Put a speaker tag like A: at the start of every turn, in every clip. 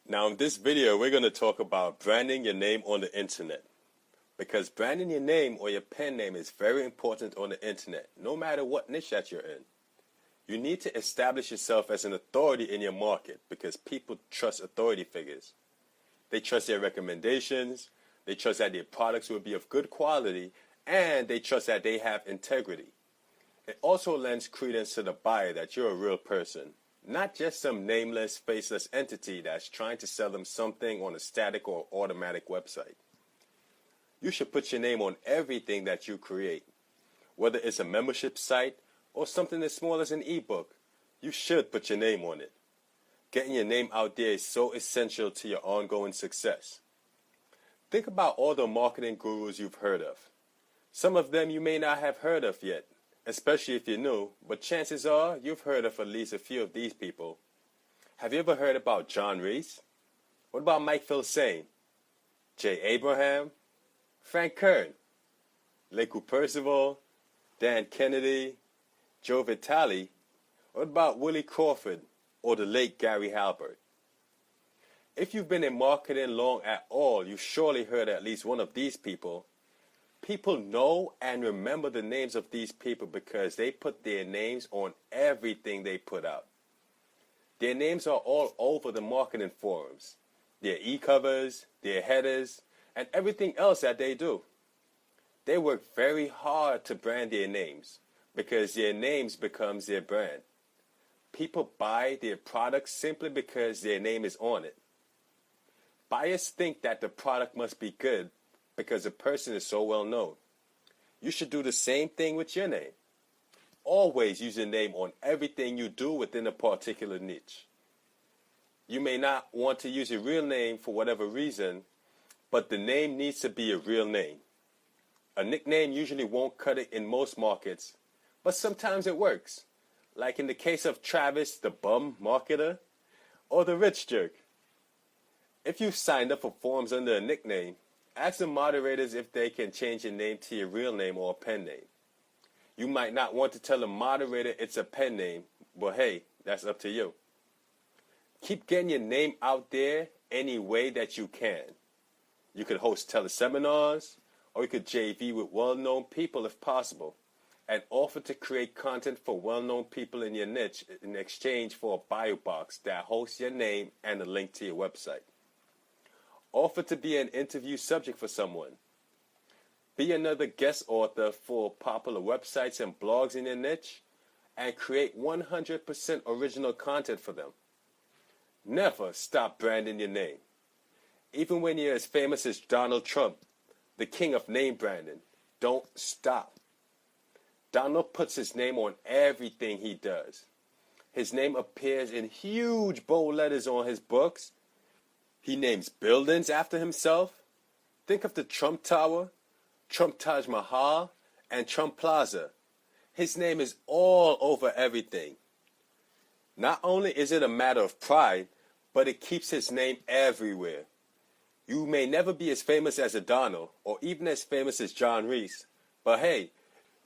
A: Now in this video, we're going to talk about branding your name on the internet. Because branding your name or your pen name is very important on the internet, no matter what niche that you're in. You need to establish yourself as an authority in your market because people trust authority figures. They trust their recommendations, they trust that their products will be of good quality, and they trust that they have integrity. It also lends credence to the buyer that you're a real person, not just some nameless, faceless entity that's trying to sell them something on a static or automatic website. You should put your name on everything that you create. Whether it's a membership site or something as small as an ebook, you should put your name on it. Getting your name out there is so essential to your ongoing success. Think about all the marketing gurus you've heard of. Some of them you may not have heard of yet, especially if you're new, but chances are you've heard of at least a few of these people. Have you ever heard about John Reese? What about Mike Filsaime? Jay Abraham? Frank Kern? Leku Percival? Dan Kennedy? Joe Vitale? What about Willie Crawford or the late Gary Halbert? If you've been in marketing long at all, you've surely heard at least one of these people. People know and remember the names of these people because they put their names on everything they put out. Their names are all over the marketing forums, their e-covers, their headers, and everything else that they do. They work very hard to brand their names because their names becomes their brand. People buy their products simply because their name is on it. Buyers think that the product must be good because the person is so well known. You should do the same thing with your name. Always use your name on everything you do within a particular niche. You may not want to use your real name for whatever reason, but the name needs to be a real name. A nickname usually won't cut it in most markets, but sometimes it works. Like in the case of Travis the Bum Marketer or the Rich Jerk. If you've signed up for forums under a nickname, ask the moderators if they can change your name to your real name or a pen name. You might not want to tell the moderator it's a pen name, but hey, that's up to you. Keep getting your name out there any way that you can. You could host teleseminars, or you could JV with well-known people if possible, and offer to create content for well-known people in your niche in exchange for a bio box that hosts your name and a link to your website. Offer to be an interview subject for someone. Be another guest author for popular websites and blogs in your niche, and create 100% original content for them. Never stop branding your name. Even when you're as famous as Donald Trump, the king of name branding, don't stop. Donald puts his name on everything he does. His name appears in huge bold letters on his books. He names buildings after himself. Think of the Trump Tower, Trump Taj Mahal, and Trump Plaza. His name is all over everything. Not only is it a matter of pride, but it keeps his name everywhere. You may never be as famous as a Donald, or even as famous as John Reese, but hey,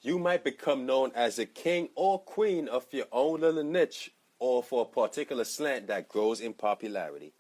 A: you might become known as the king or queen of your own little niche, or for a particular slant that grows in popularity.